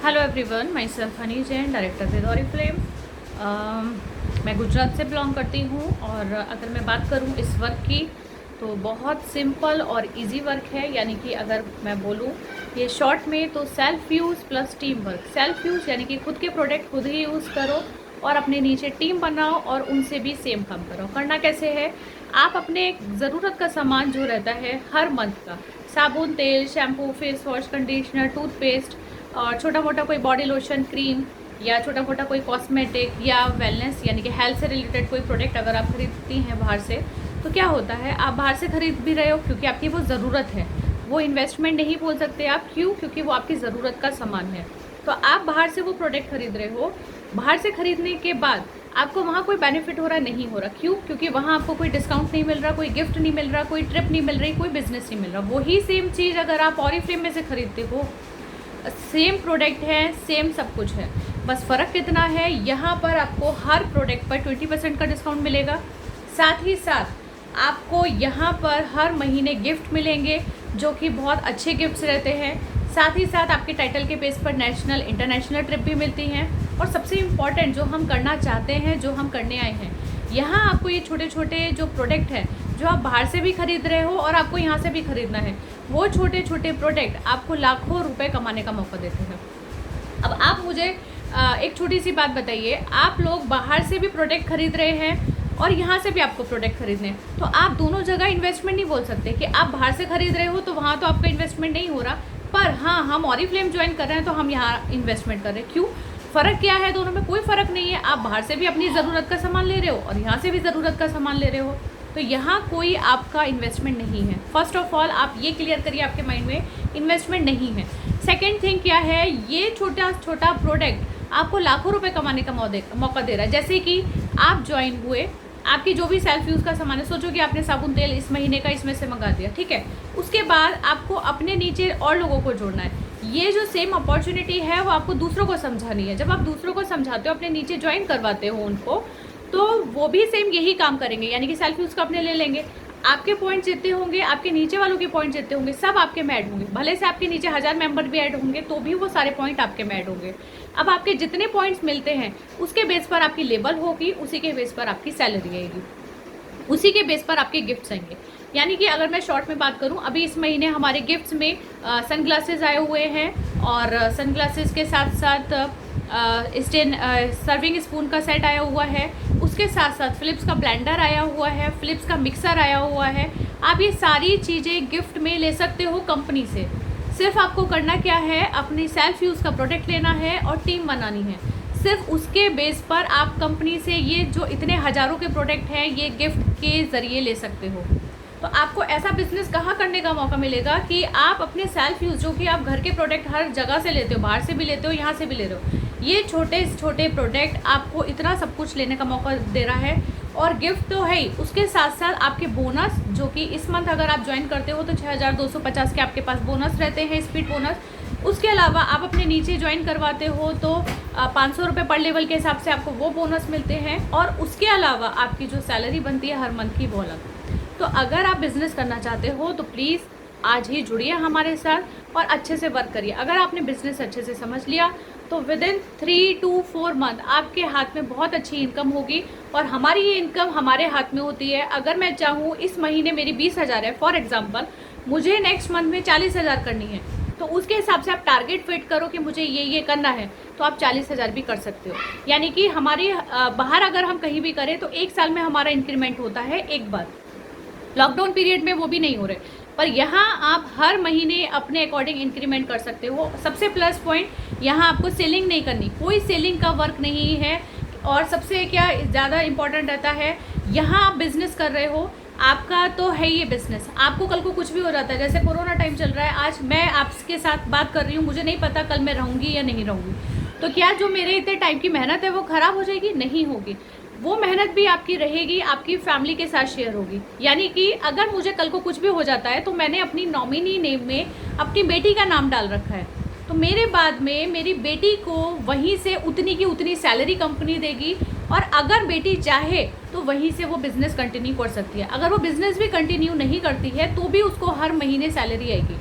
Hello everyone, my self Honey Jain, director with Oriflame. मैं गुजरात से belong करती हूँ और अगर मैं बात करूँ इस वर्क की तो बहुत सिंपल और इजी वर्क है। यानी कि अगर मैं बोलूँ ये शॉर्ट में तो self use plus team work. Self use यानी कि खुद के प्रोडक्ट खुद ही यूज़ करो और अपने नीचे टीम बनाओ और उनसे भी सेम काम करो। करना कैसे है, आप अपने ज़रूरत का सामान जो रहता है हर मंथ का, साबुन, तेल, shampoo, face wash, conditioner, toothpaste और छोटा मोटा कोई बॉडी लोशन, क्रीम या छोटा मोटा कोई कॉस्मेटिक या वेलनेस यानी कि हेल्थ से रिलेटेड कोई प्रोडक्ट अगर आप खरीदती हैं बाहर से, तो क्या होता है आप बाहर से खरीद भी रहे हो क्योंकि आपकी वो ज़रूरत है। वो इन्वेस्टमेंट नहीं बोल सकते आप, क्यों? क्योंकि वो आपकी ज़रूरत का सामान है। तो आप बाहर से वो प्रोडक्ट खरीद रहे हो, बाहर से खरीदने के बाद आपको वहाँ कोई बेनिफिट हो रहा नहीं हो रहा। क्यों? क्योंकि वहाँ आपको कोई डिस्काउंट नहीं मिल रहा, कोई गिफ्ट नहीं मिल रहा, कोई ट्रिप नहीं मिल रही, कोई बिजनेस नहीं मिल रहा। वही सेम चीज़ अगर आप ऑरिफ्लेम में से खरीदते हो, सेम प्रोडक्ट है, सेम सब कुछ है, बस फ़र्क कितना है, यहाँ पर आपको हर प्रोडक्ट पर 20% का डिस्काउंट मिलेगा। साथ ही साथ आपको यहाँ पर हर महीने गिफ्ट मिलेंगे जो कि बहुत अच्छे गिफ्ट्स रहते हैं। साथ ही साथ आपके टाइटल के बेस पर नेशनल इंटरनेशनल ट्रिप भी मिलती हैं। और सबसे इम्पॉर्टेंट जो हम करना चाहते हैं, जो हम करने आए हैं, यहाँ आपको ये छोटे छोटे जो प्रोडक्ट हैं जो आप बाहर से भी खरीद रहे हो और आपको यहाँ से भी खरीदना है, वो छोटे छोटे प्रोडक्ट आपको लाखों रुपए कमाने का मौका देते हैं। अब आप मुझे एक छोटी सी बात बताइए, आप लोग बाहर से भी प्रोडक्ट खरीद रहे हैं और यहाँ से भी आपको प्रोडक्ट खरीदने हैं, तो आप दोनों जगह इन्वेस्टमेंट नहीं बोल सकते कि आप बाहर से खरीद रहे हो तो वहाँ तो आपका इन्वेस्टमेंट नहीं हो रहा, पर हाँ हम ऑरिफ्लेम ज्वाइन कर रहे हैं तो हम यहाँ इन्वेस्टमेंट कर रहे हैं। क्यों? फ़र्क क्या है? दोनों में कोई फ़र्क नहीं है। आप बाहर से भी अपनी ज़रूरत का सामान ले रहे हो और यहाँ से भी ज़रूरत का सामान ले रहे हो, तो यहाँ कोई आपका इन्वेस्टमेंट नहीं है। फर्स्ट ऑफ ऑल आप ये क्लियर करिए आपके माइंड में, इन्वेस्टमेंट नहीं है। सेकेंड थिंग क्या है, ये छोटा छोटा प्रोडक्ट आपको लाखों रुपए कमाने का मौका दे रहा है। जैसे कि आप ज्वाइन हुए, आपकी जो भी सेल्फ यूज़ का सामान है, सोचो कि आपने साबुन तेल इस महीने का इसमें से मंगा दिया, ठीक है। उसके बाद आपको अपने नीचे और लोगों को जोड़ना है। ये जो सेम अपॉर्चुनिटी है वो आपको दूसरों को समझानी है। जब आप दूसरों को समझाते हो, अपने नीचे ज्वाइन करवाते हो उनको, तो वो भी सेम यही काम करेंगे, यानी कि सेल्फ यूज़ का अपने ले लेंगे। आपके पॉइंट जितने होंगे, आपके नीचे वालों के पॉइंट जितने होंगे, सब आपके में ऐड होंगे। भले से आपके नीचे 1000 मेंबर भी ऐड होंगे तो भी वो सारे पॉइंट आपके में ऐड होंगे। अब आपके जितने पॉइंट्स मिलते हैं उसके बेस पर आपकी लेबल होगी, उसी के बेस पर आपकी सैलरी आएगी, उसी के बेस पर आपके गिफ्ट्स आएंगे। यानी कि अगर मैं शॉर्ट में बात करूं, अभी इस महीने हमारे गिफ्ट्स में सन ग्लासेस आए हुए हैं और सन ग्लासेस के साथ साथ सर्विंग स्पून का सेट आया हुआ है। उसके साथ साथ फ़िलिप्स का ब्लेंडर आया हुआ है, फ़िलिप्स का मिक्सर आया हुआ है। आप ये सारी चीज़ें गिफ्ट में ले सकते हो कंपनी से। सिर्फ आपको करना क्या है, अपनी सेल्फ यूज़ का प्रोडक्ट लेना है और टीम बनानी है। सिर्फ उसके बेस पर आप कंपनी से ये जो इतने हज़ारों के प्रोडक्ट हैं ये गिफ्ट के ज़रिए ले सकते हो। तो आपको ऐसा बिजनेस कहाँ करने का मौका मिलेगा कि आप अपने सेल्फ यूज़, जो कि आप घर के प्रोडक्ट हर जगह से लेते हो, बाहर से भी लेते हो, यहाँ से भी ले रहे हो, ये छोटे छोटे प्रोडक्ट आपको इतना सब कुछ लेने का मौका दे रहा है। और गिफ्ट तो है ही, उसके साथ साथ आपके बोनस, जो कि इस मंथ अगर आप ज्वाइन करते हो तो 6250 के आपके पास बोनस रहते हैं, स्पीड बोनस। उसके अलावा आप अपने नीचे ज्वाइन करवाते हो तो 500 रुपये पर लेवल के हिसाब से आपको वो बोनस मिलते हैं। और उसके अलावा आपकी जो सैलरी बनती है हर मंथ की, वो अलग। तो अगर आप बिज़नेस करना चाहते हो तो प्लीज़ आज ही जुड़िए हमारे साथ और अच्छे से वर्क करिए। अगर आपने बिज़नेस अच्छे से समझ लिया तो विद इन 3 to 4 मंथ आपके हाथ में बहुत अच्छी इनकम होगी। और हमारी ये इनकम हमारे हाथ में होती है। अगर मैं चाहूँ इस महीने मेरी 20,000 है फॉर एग्जांपल, मुझे नेक्स्ट मंथ में 40,000 करनी है, तो उसके हिसाब से आप टारगेट फिट करो कि मुझे ये करना है, तो आप 40,000 भी कर सकते हो। यानी कि हमारी बाहर अगर हम कहीं भी करें तो 1 साल में हमारा इंक्रीमेंट होता है एक बार। लॉकडाउन पीरियड में वो भी नहीं हो रहे, पर यहाँ आप हर महीने अपने अकॉर्डिंग इंक्रीमेंट कर सकते हो। सबसे प्लस पॉइंट, यहाँ आपको सेलिंग नहीं करनी, कोई सेलिंग का वर्क नहीं है। और सबसे क्या ज़्यादा इम्पॉर्टेंट रहता है, यहाँ आप बिज़नेस कर रहे हो, आपका तो है ये बिज़नेस। आपको कल को कुछ भी हो जाता है, जैसे कोरोना टाइम चल रहा है, आज मैं आपके साथ बात कर रही हूँ, मुझे नहीं पता कल मैं रहूँगी या नहीं रहूँगी, तो क्या जो मेरे इतने टाइम की मेहनत है वो ख़राब हो जाएगी? नहीं होगी। वो मेहनत भी आपकी रहेगी, आपकी फैमिली के साथ शेयर होगी। यानी कि अगर मुझे कल को कुछ भी हो जाता है तो मैंने अपनी नॉमिनी नेम में अपनी बेटी का नाम डाल रखा है, तो मेरे बाद में मेरी बेटी को वहीं से उतनी की उतनी सैलरी कंपनी देगी। और अगर बेटी चाहे तो वहीं से वो बिज़नेस कंटिन्यू कर सकती है। अगर वो बिज़नेस भी कंटिन्यू नहीं करती है तो भी उसको हर महीने सैलरी आएगी।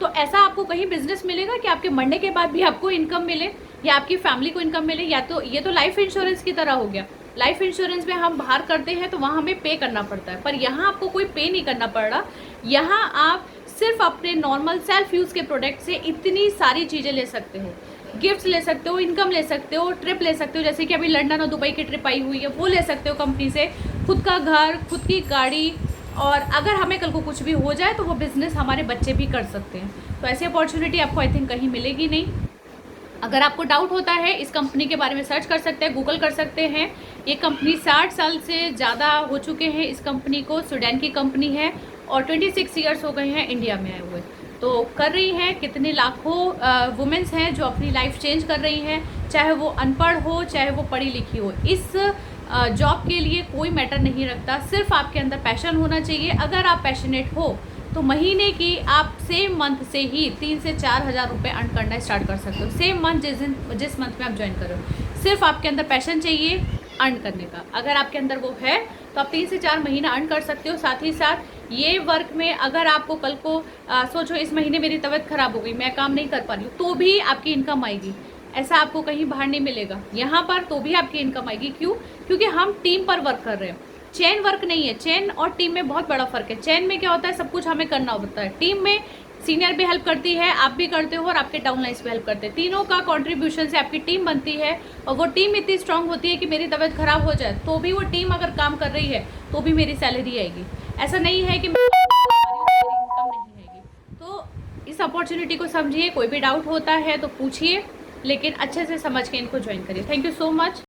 तो ऐसा आपको कहीं बिजनेस मिलेगा कि आपके मरने के बाद भी आपको इनकम मिले या आपकी फैमिली को इनकम मिले? या तो ये तो लाइफ इंश्योरेंस की तरह हो गया। लाइफ इंश्योरेंस में हम बाहर करते हैं तो वहाँ हमें पे करना पड़ता है, पर यहाँ आपको कोई पे नहीं करना पड़ रहा। यहाँ आप सिर्फ अपने नॉर्मल सेल्फ यूज़ के प्रोडक्ट से इतनी सारी चीज़ें ले सकते हो, गिफ्ट्स ले सकते हो, इनकम ले सकते हो, ट्रिप ले सकते हो, जैसे कि अभी लंदन और दुबई की ट्रिप आई हुई है वो ले सकते हो कंपनी से, खुद का घर, खुद की गाड़ी, और अगर हमें कल को कुछ भी हो जाए तो वो बिज़नेस हमारे बच्चे भी कर सकते हैं। तो ऐसी अपॉर्चुनिटी आपको आई थिंक कहीं मिलेगी नहीं। अगर आपको डाउट होता है इस कंपनी के बारे में सर्च कर सकते हैं, गूगल कर सकते हैं। ये कंपनी 60 साल से ज़्यादा हो चुके हैं इस कंपनी को, स्वीडन की कंपनी है, और 26 ईयर्स हो गए हैं इंडिया में आए हुए। तो कर रही है, कितने लाखों वुमेंस हैं जो अपनी लाइफ चेंज कर रही हैं, चाहे वो अनपढ़ हो चाहे वो पढ़ी लिखी हो। इस जॉब के लिए कोई मैटर नहीं रखता, सिर्फ आपके अंदर पैशन होना चाहिए। अगर आप पैशनेट हो तो महीने की आप सेम मंथ से ही 3 से 4 हज़ार रुपये अर्न करना स्टार्ट कर सकते हो। सेम मंथ जिस मंथ में आप ज्वाइन करो, सिर्फ आपके अंदर पैशन चाहिए अर्न करने का। अगर आपके अंदर वो है तो आप 3 से 4 महीना अर्न कर सकते हो। साथ ही साथ ये वर्क में अगर आपको कल को सोचो इस महीने मेरी तबीयत खराब हो गई, मैं काम नहीं कर पा रही हूँ, तो भी आपकी इनकम आएगी। ऐसा आपको कहीं बाहर नहीं मिलेगा, यहाँ पर तो भी आपकी इनकम आएगी। क्यों? क्योंकि हम टीम पर वर्क कर रहे हैं, चेन वर्क नहीं है। चेन और टीम में बहुत बड़ा फर्क है। चेन में क्या होता है, सब कुछ हमें करना होता है। टीम में सीनियर भी हेल्प करती है, आप भी करते हो, और आपके डाउनलाइंस भी हेल्प करते हैं। तीनों का कंट्रीब्यूशन से आपकी टीम बनती है, और वो टीम इतनी स्ट्रांग होती है कि मेरी तबीयत खराब हो जाए तो भी वो टीम अगर काम कर रही है तो भी मेरी सैलरी आएगी। ऐसा नहीं है कि मेरी इनकम नहीं आएगी। तो इस अपॉर्चुनिटी को समझिए। कोई भी डाउट होता है तो पूछिए, लेकिन अच्छे से समझ के इनको ज्वाइन करिए। Thank you so much.